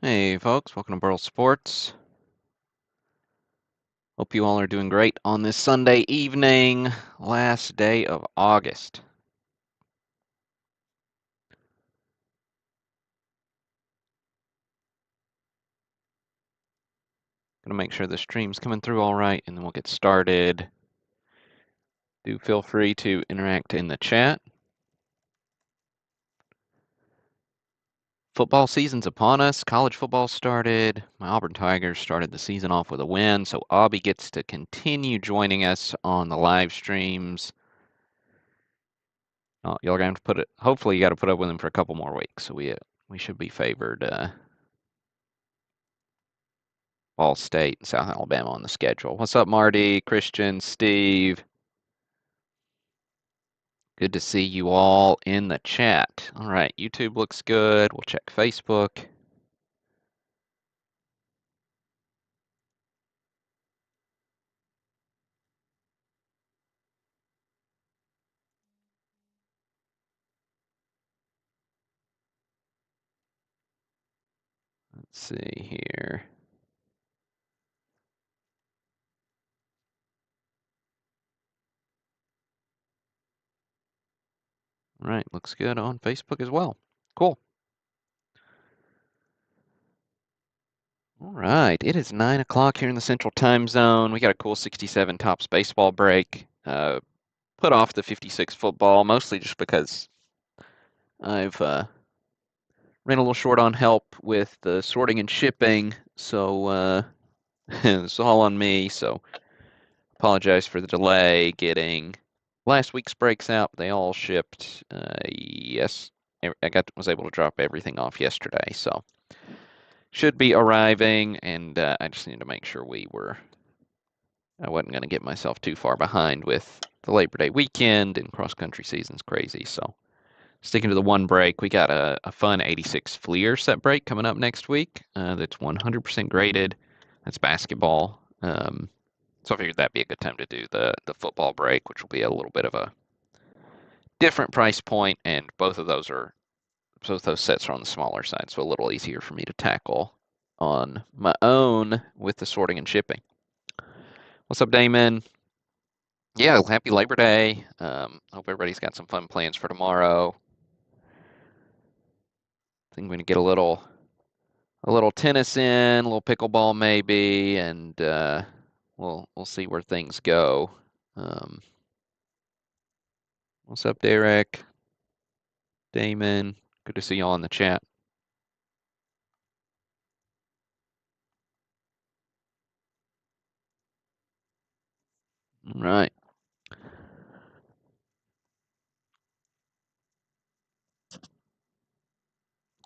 Hey folks, welcome to Burl Sports. Hope you all are doing great on this Sunday evening, last day of August. Gonna make sure the stream's coming through all right, and then we'll get started. Do feel free to interact in the chat. Football season's upon us. College football started. My Auburn Tigers started the season off with a win, so Abby gets to continue joining us on the live streams. Y'all gonna have to put it. Hopefully, you got to put up with him for a couple more weeks, so we should be favored. Ball State and South Alabama on the schedule. What's up, Marty, Christian, Steve? Good to see you all in the chat. All right, YouTube looks good. We'll check Facebook. Let's see here. All right, looks good on Facebook as well. Cool. All right, it is 9 o'clock here in the Central Time Zone. We got a cool 67 Tops baseball break. Put off the 56 football, mostly just because I've ran a little short on help with the sorting and shipping, so it's all on me. So apologize for the delay getting last week's breaks out. They all shipped. Yes, was able to drop everything off yesterday, so should be arriving. And I just need to make sure I wasn't going to get myself too far behind with the Labor Day weekend, and cross country season's crazy. So sticking to the one break, we got a fun 86 Fleer set break coming up next week. That's 100% graded. That's basketball. So I figured that'd be a good time to do the football break, which will be a little bit of a different price point, and both those sets are on the smaller side, so a little easier for me to tackle on my own with the sorting and shipping. What's up, Damon? Yeah, happy Labor Day. Hope everybody's got some fun plans for tomorrow. I think I'm gonna get a little tennis in, a little pickleball maybe, and we'll see where things go. What's up, Derek? Damon, good to see y'all in the chat. All right.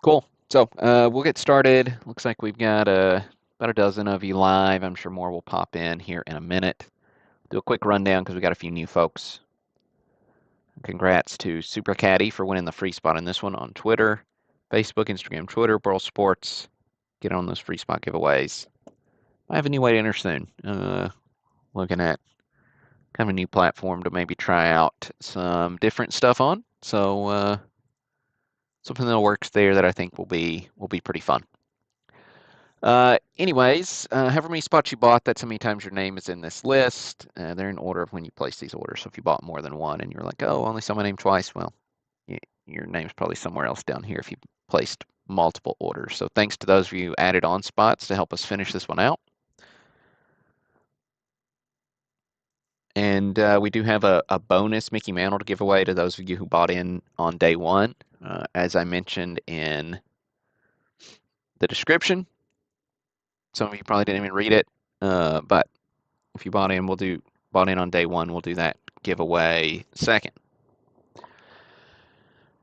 Cool. So we'll get started. Looks like we've got about a dozen of you live. I'm sure more will pop in here in a minute. Do a quick rundown because we got a few new folks. Congrats to Super Caddy for winning the free spot in this one on Twitter, Facebook, Instagram, Twitter, Burl Sports. Get on those free spot giveaways. I have a new way to enter soon. Looking at kind of a new platform to maybe try out some different stuff on. So something that works there that I think will be pretty fun. Anyways, however many spots you bought, that's how many times your name is in this list. They're in order of when you place these orders. So if you bought more than one and you're like, oh, only saw my name twice, well, your name's probably somewhere else down here if you placed multiple orders. So thanks to those of you who added on spots to help us finish this one out. And we do have a bonus Mickey Mantle to give away to those of you who bought in on day one. As I mentioned in the description, some of you probably didn't even read it, but if you bought in on day one, we'll do that giveaway second.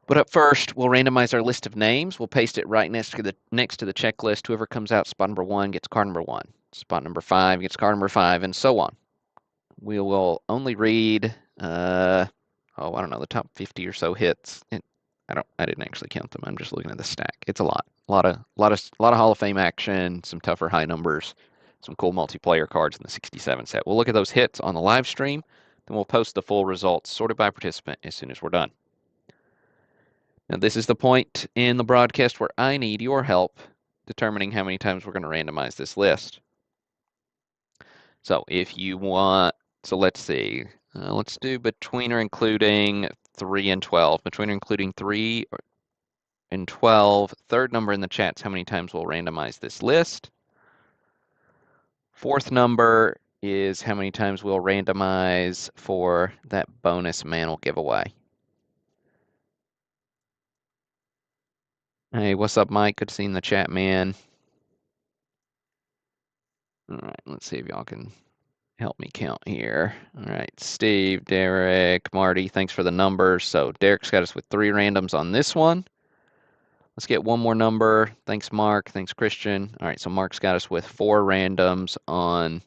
But up first, we'll randomize our list of names. We'll paste it right next to the checklist. Whoever comes out spot number 1 gets card number 1. Spot number 5 gets card number 5, and so on. We will only read, I don't know, the top 50 or so hits. I didn't actually count them. I'm just looking at the stack. It's a lot. A lot of Hall of Fame action, some tougher high numbers, some cool multiplayer cards in the 67 set. We'll look at those hits on the live stream, then we'll post the full results sorted by participant as soon as we're done. Now, this is the point in the broadcast where I need your help determining how many times we're going to randomize this list. So if you want, so let's see, let's do between or including 3 and 12. Between or including 3 and 12, third number in the chat's how many times we'll randomize this list. Fourth number is how many times we'll randomize for that bonus mantle giveaway. Hey, what's up, Mike? Good to see you in the chat, man. All right, let's see if y'all can help me count here. All right, Steve, Derek, Marty, thanks for the numbers. So Derek's got us with 3 randoms on this one. Let's get one more number. Thanks, Mark. Thanks, Christian. All right, so Mark's got us with 4 randoms on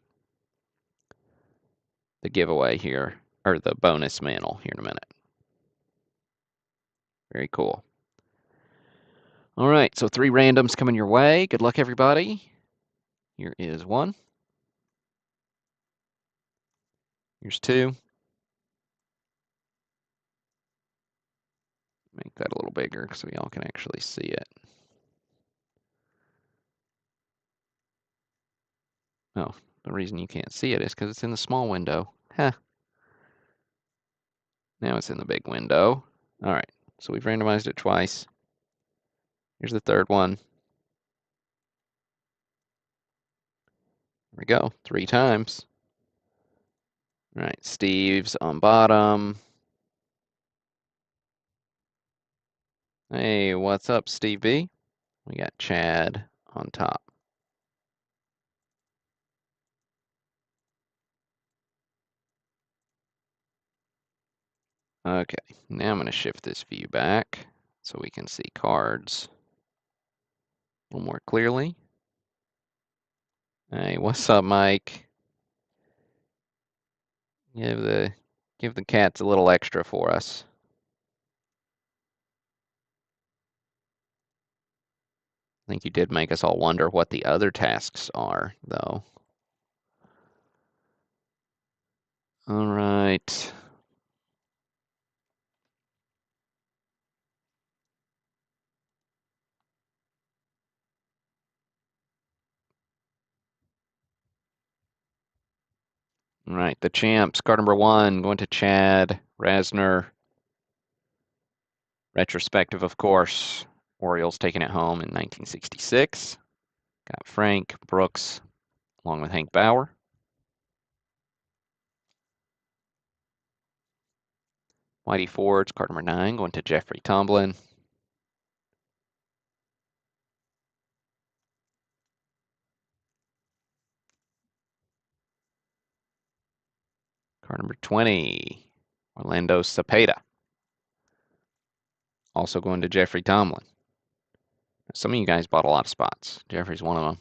the giveaway here, or the bonus mantle here in a minute. Very cool. All right, so 3 randoms coming your way. Good luck, everybody. Here is 1. Here's 2. Make that a little bigger so y'all can actually see it. Oh, the reason you can't see it is because it's in the small window. Huh. Now it's in the big window. All right, so we've randomized it twice. Here's the third one. There we go, 3 times. All right, Steve's on bottom. Hey, what's up, Steve B? We got Chad on top. Okay, now I'm going to shift this view back so we can see cards a little more clearly. Hey, what's up, Mike? Give the cats a little extra for us. I think you did make us all wonder what the other tasks are, though. All right. All right, the champs. Card number 1 going to Chad Rasner. Retrospective, of course. Orioles taking it home in 1966. Got Frank Brooks along with Hank Bauer. Whitey Ford's card number 9 going to Jeffrey Tomlin. Card number 20, Orlando Cepeda. Also going to Jeffrey Tomlin. Some of you guys bought a lot of spots. Jeffrey's one of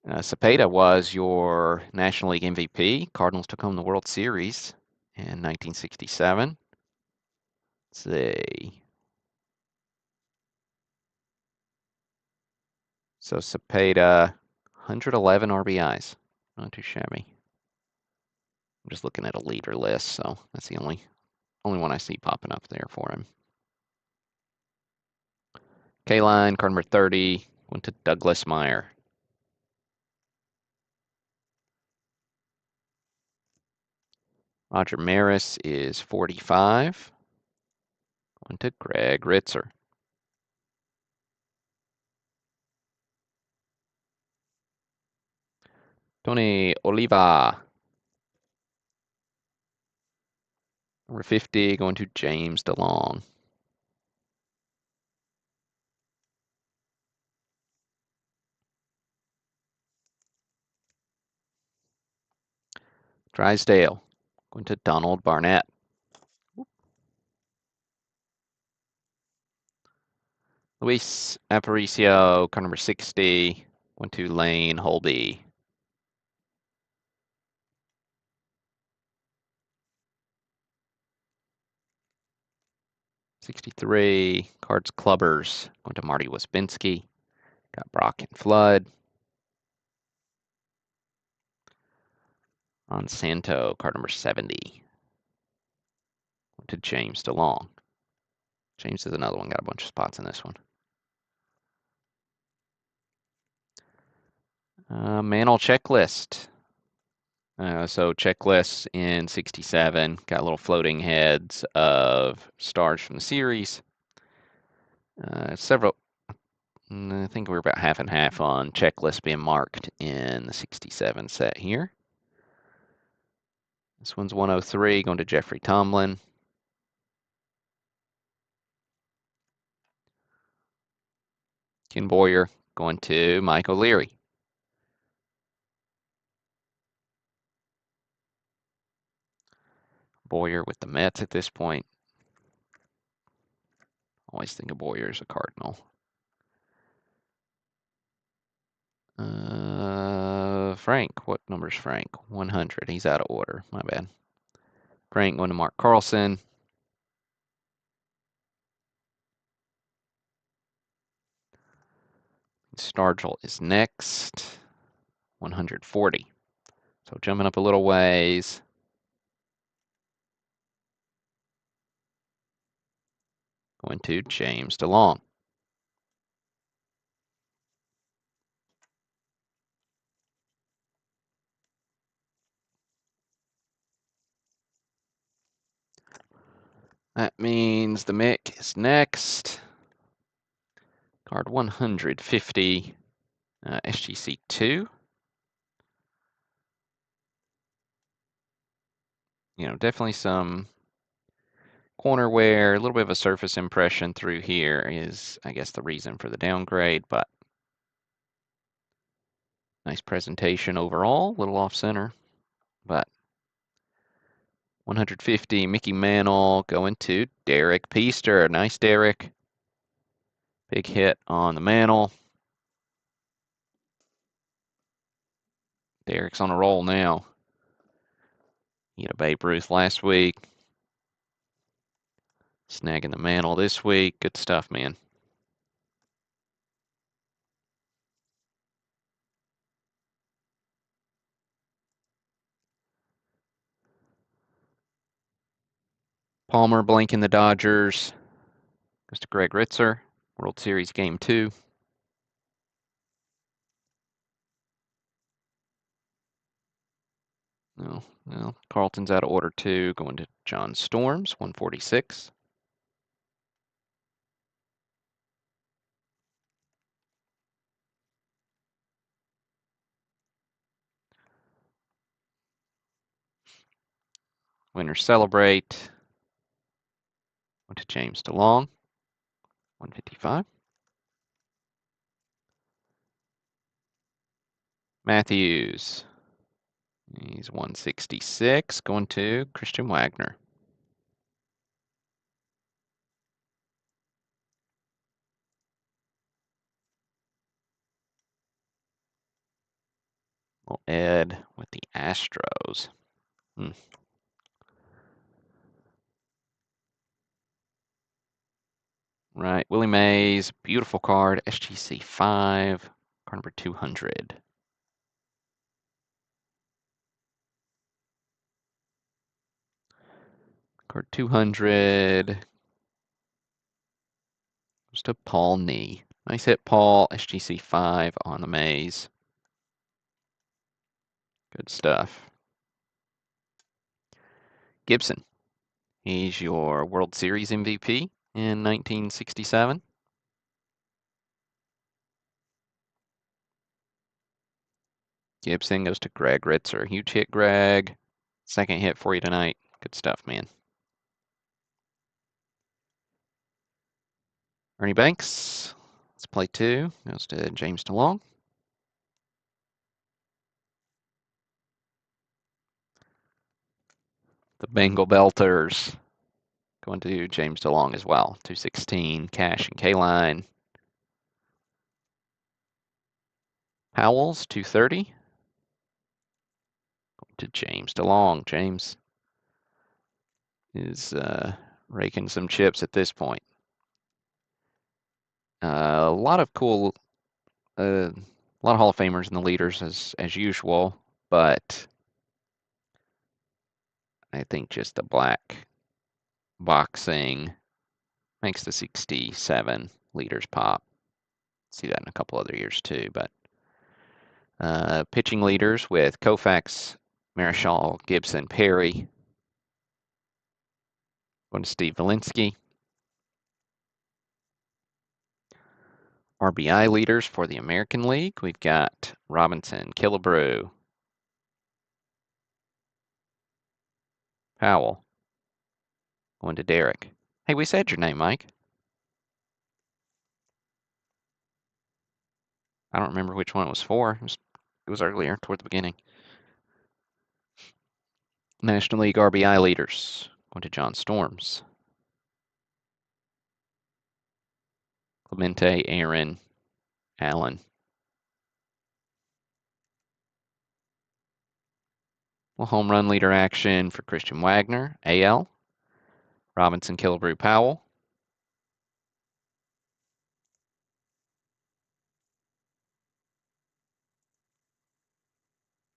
them. Cepeda was your National League MVP. Cardinals took home the World Series in 1967. Let's see. So Cepeda, 111 RBIs. Not too shabby. I'm just looking at a leader list, so that's the only one I see popping up there for him. K-line, card number 30, went to Douglas Meyer. Roger Maris is 45. Went to Greg Ritzer. Tony Oliva. Number 50 going to James DeLong. Drysdale going to Donald Barnett. Luis Aparicio, card number 60, went to Lane Holby. '63, Cards Clubbers, going to Marty Waspinski. Got Brock and Flood. On Santo, card number 70. Went to James DeLong. James is another one, got a bunch of spots in this one. Mantle checklist. So checklists in 67, got little floating heads of stars from the series. Several, I think we're about half and half on checklists being marked in the 67 set here. This one's 103, going to Jeffrey Tomlin. Ken Boyer going to Mike O'Leary. Boyer with the Mets at this point. Always think of Boyer as a Cardinal. Frank, what number's Frank? 100. He's out of order. My bad. Frank going to Mark Carlson. Stargell is next. 140. So jumping up a little ways. Going to James DeLong. That means the Mick is next. Card 150, SGC 2. Definitely some corner wear, a little bit of a surface impression through here is, I guess, the reason for the downgrade, but nice presentation overall, a little off center, but 150, Mickey Mantle going to Derek Peaster. Nice, Derek. Big hit on the Mantle. Derek's on a roll now. He had a Babe Ruth last week. Snagging the Mantle this week. Good stuff, man. Palmer blanking the Dodgers. Goes to Greg Ritzer. World Series Game 2. No. Carlton's out of order too. Going to John Storms, 146. Winners celebrate. Went to James DeLong, 155. Matthews. He's 166. Going to Christian Wagner. Well, Ed with the Astros. Right, Willie Mays, beautiful card, SGC 5, card number 200. Card 200 goes to Paul Nee. Nice hit, Paul, SGC 5 on the Mays. Good stuff. Gibson, he's your World Series MVP in 1967. Gibson goes to Greg Ritzer. Huge hit, Greg. Second hit for you tonight. Good stuff, man. Ernie Banks, let's play 2. Goes to James DeLong. The Bengal Belters going to James DeLong as well. 216, Cash and K-Line. Powell's 230. Going to James DeLong. James is raking some chips at this point. A lot of cool, a lot of Hall of Famers in the leaders as usual, but I think just the black boxing makes the 67 liters pop. See that in a couple other years too, but pitching leaders with Koufax, Marichal, Gibson, Perry. Going to Steve Valinsky. RBI leaders for the American League. We've got Robinson, Killebrew, Powell. Going to Derek. Hey, we said your name, Mike. I don't remember which one it was for. It was earlier, toward the beginning. National League RBI leaders. Going to John Storms. Clemente, Aaron, Allen. Well, home run leader action for Christian Wagner, AL. Robinson, Killebrew, Powell.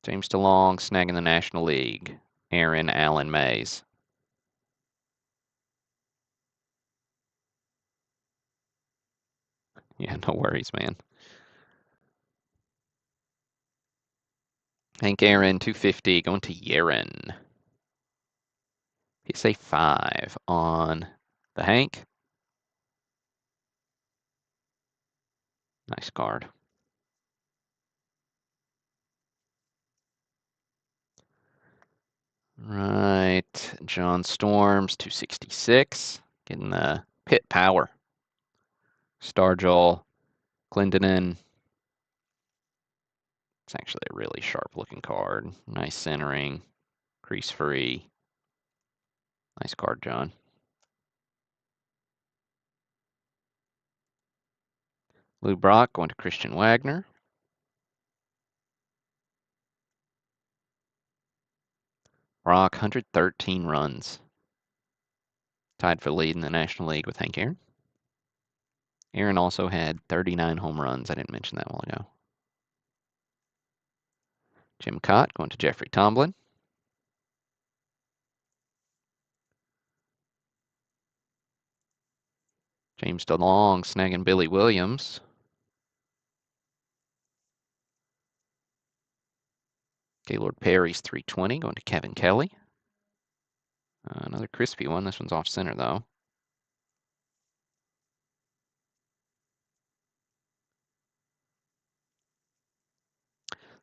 James DeLong snagging the National League. Aaron, Allen, Mays. Yeah, no worries, man. Hank Aaron, 250, going to Yeren. PSA 5 on the Hank. Nice card. Right, John Storms, 266. Getting the pit power. Stargell, Clendenin. It's actually a really sharp looking card. Nice centering, crease free. Nice card, John. Lou Brock going to Christian Wagner. Brock, 113 runs. Tied for lead in the National League with Hank Aaron. Aaron also had 39 home runs. I didn't mention that a while ago. Jim Cott going to Jeffrey Tomlin. James DeLong snagging Billy Williams. Gaylord Perry's 320 going to Kevin Kelly. Another crispy one. This one's off center though.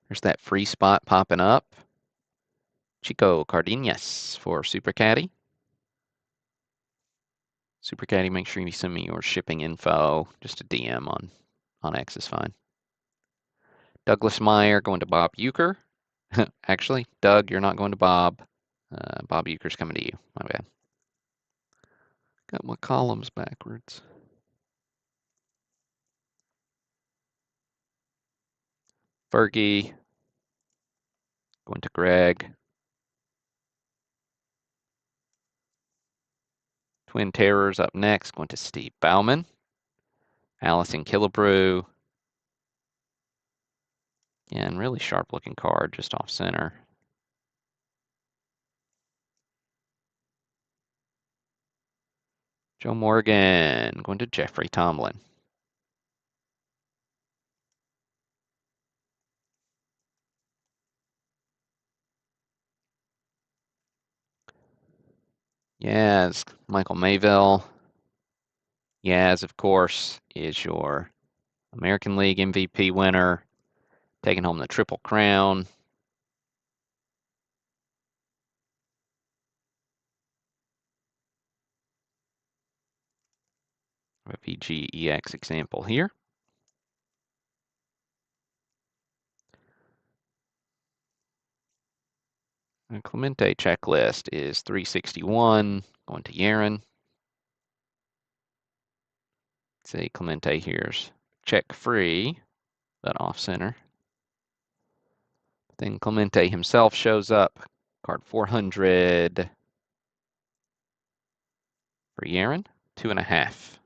There's that free spot popping up. Chico Cardenas for Super Caddy. Super Caddy, make sure you send me your shipping info. Just a DM on X is fine. Douglas Meyer going to Bob Euchre. Actually, Doug, you're not going to Bob. Bob Euchre's coming to you. My bad. Got my columns backwards. Fergie going to Greg. Twin Terrors up next, going to Steve Bauman. Allison Killebrew. And really sharp looking card just off center. Joe Morgan going to Jeffrey Tomlin. Yaz, Michael Mayville. Yaz, of course, is your American League MVP winner, taking home the Triple Crown. A VGEX example here. And Clemente checklist is 361, going to Yaren. See, Clemente here's check free, but off center. Then Clemente himself shows up, card 400 for Yaren, 2.5.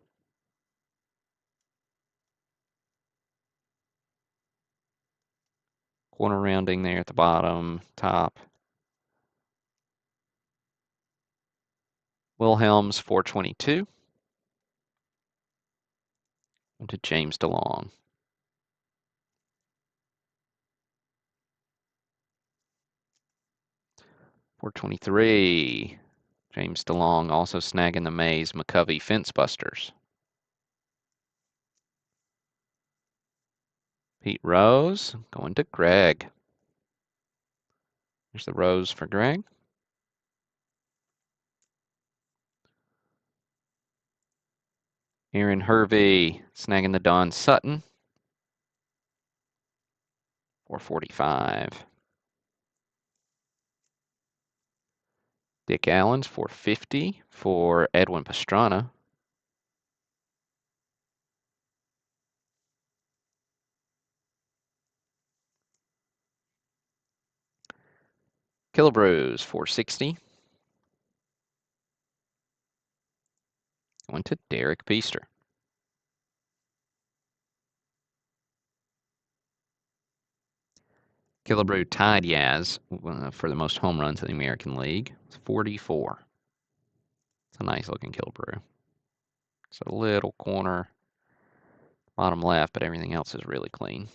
Corner rounding there at the bottom, top. Wilhelms 422. Going to James DeLong. 423. James DeLong also snagging the Mays McCovey Fence Busters. Pete Rose going to Greg. There's the Rose for Greg. Aaron Hervey snagging the Don Sutton. 445. Dick Allen's 450 for Edwin Pastrana. Killebrews 460. Going to Derek Peaster. Killebrew tied Yaz for the most home runs in the American League. It's 44. It's a nice looking Killebrew. It's a little corner, bottom left, but everything else is really clean.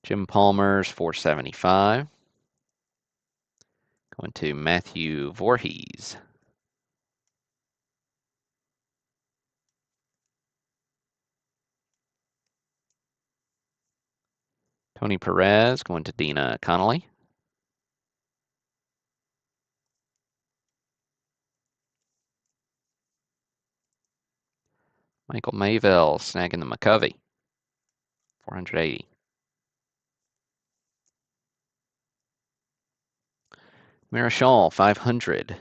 Jim Palmer's 475. Going to Matthew Voorhees. Tony Perez going to Dina Connolly. Michael Mayville snagging the McCovey. 480. Marichal 500.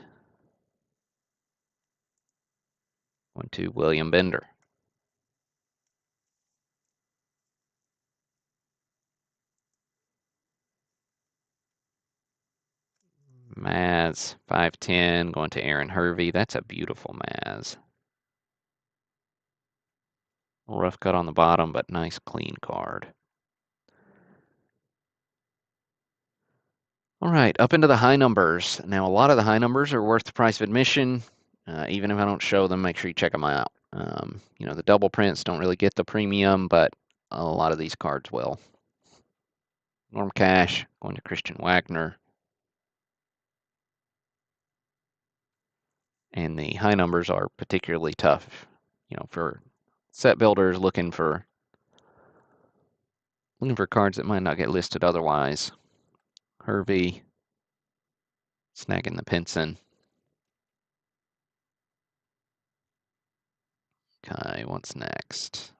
Going to William Bender. Maz 510 going to Aaron Hervey. That's a beautiful Maz. Rough cut on the bottom, but nice clean card. All right, up into the high numbers. Now, a lot of the high numbers are worth the price of admission. Even if I don't show them, make sure you check them out. The double prints don't really get the premium, but a lot of these cards will. Norm Cash going to Christian Wagner. And the high numbers are particularly tough, for set builders looking for cards that might not get listed otherwise. Hervey snagging the Pinson. Okay, what's next?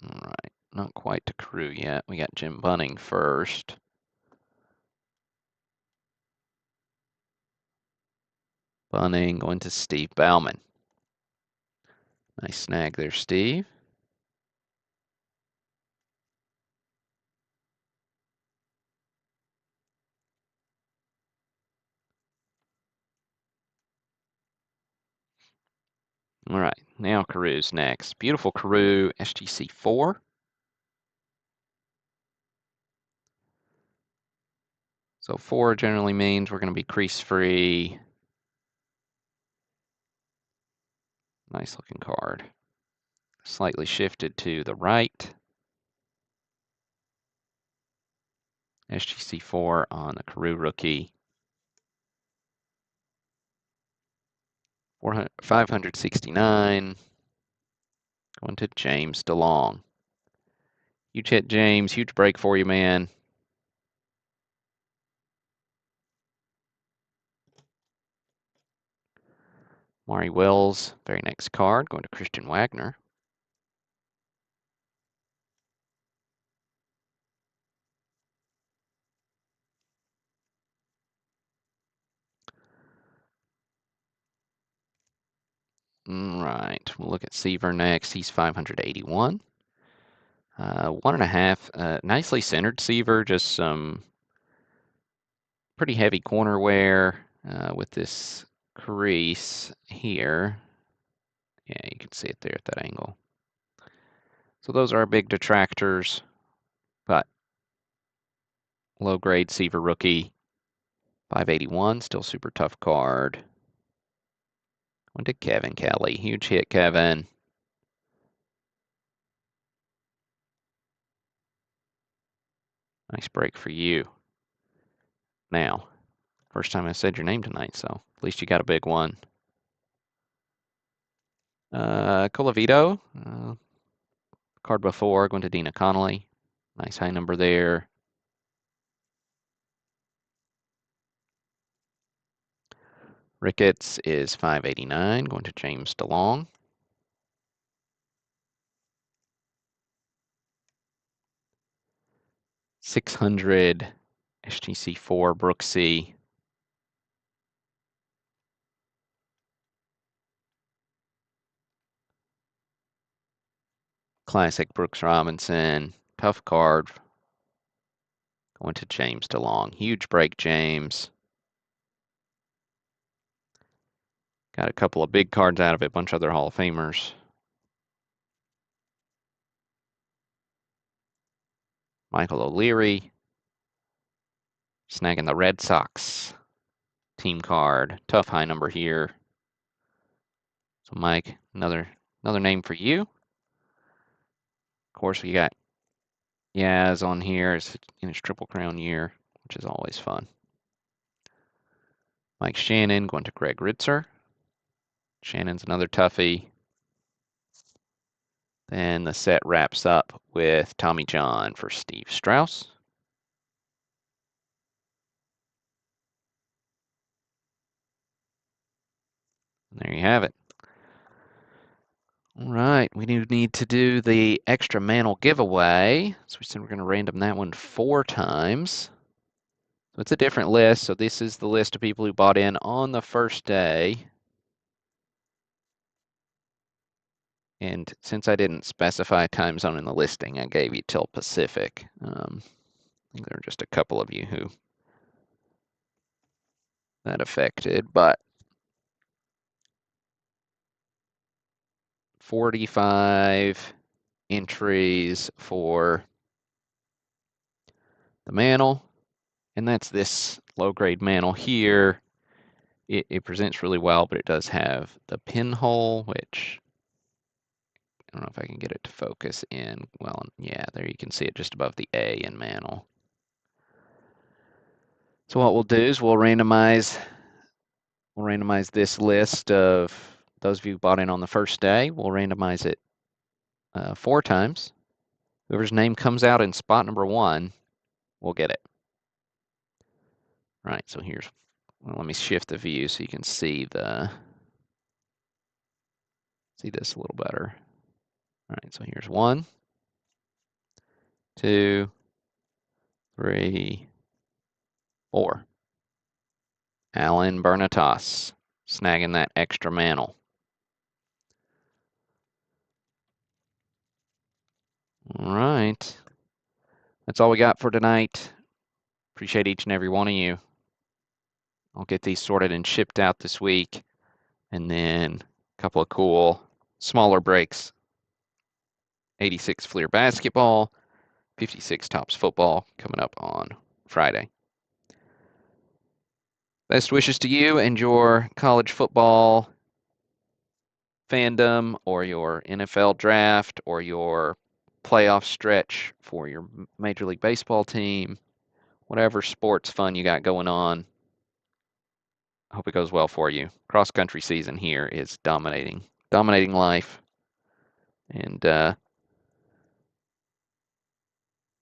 All right, not quite to Crew yet. We got Jim Bunning first. Bunning going to Steve Bauman. Nice snag there, Steve. All right, now Carew's next. Beautiful Carew, SGC 4. So 4 generally means we're going to be crease-free. Nice looking card. Slightly shifted to the right. SGC 4 on the Carew rookie. 569. Going to James DeLong. Huge hit, James. Huge break for you, man. Maury Wells, very next card, going to Christian Wagner. All right, we'll look at Seaver next. He's 581. 1.5, nicely centered Seaver, just some pretty heavy corner wear with this crease here. Yeah, you can see it there at that angle. So those are our big detractors, but low grade Seaver rookie, 581, still super tough card. Went to Kevin Kelly. Huge hit, Kevin. Nice break for you. Now, first time I said your name tonight, so at least you got a big one. Colavito, card before, going to Dina Connolly. Nice high number there. Ricketts is 589, going to James DeLong. $600 SGC4 Brooksy. Classic Brooks Robinson. Tough card. Going to James DeLong. Huge break, James. Got a couple of big cards out of it, a bunch of other Hall of Famers. Michael O'Leary. Snagging the Red Sox team card. Tough high number here. So Mike, another name for you. Of course, we got Yaz on here. It's in his Triple Crown year, which is always fun. Mike Shannon going to Greg Ritzer. Shannon's another toughie. Then the set wraps up with Tommy John for Steve Strauss. And there you have it. All right, we need to do the extra mantle giveaway. So we said we're going to random that one 4 times. So it's a different list. So this is the list of people who bought in on the first day. And since I didn't specify time zone in the listing, I gave you till Pacific. I think there are just a couple of you who that affected, but 45 entries for the mantle, and that's this low-grade mantle here. It presents really well, but it does have the pinhole, which I don't know if I can get it to focus in. Well, yeah, there you can see it just above the A in mantle. So what we'll do is we'll randomize this list of those of you who bought in on the first day. We'll randomize it 4 times. Whoever's name comes out in spot number 1 will get it. All right, so here's, well, let me shift the view so you can see this a little better. All right, so here's 1, 2, 3, 4. Alan Bernatas snagging that extra mantle. All right. That's all we got for tonight. Appreciate each and every one of you. I'll get these sorted and shipped out this week. And then a couple of cool smaller breaks. 86 Fleer basketball, 56 Tops football coming up on Friday. Best wishes to you and your college football fandom or your NFL draft or your playoff stretch for your Major League Baseball team, whatever sports fun you got going on. I hope it goes well for you. Cross country season here is dominating life. And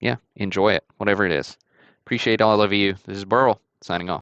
yeah, enjoy it, whatever it is. Appreciate all of you. This is Burl signing off.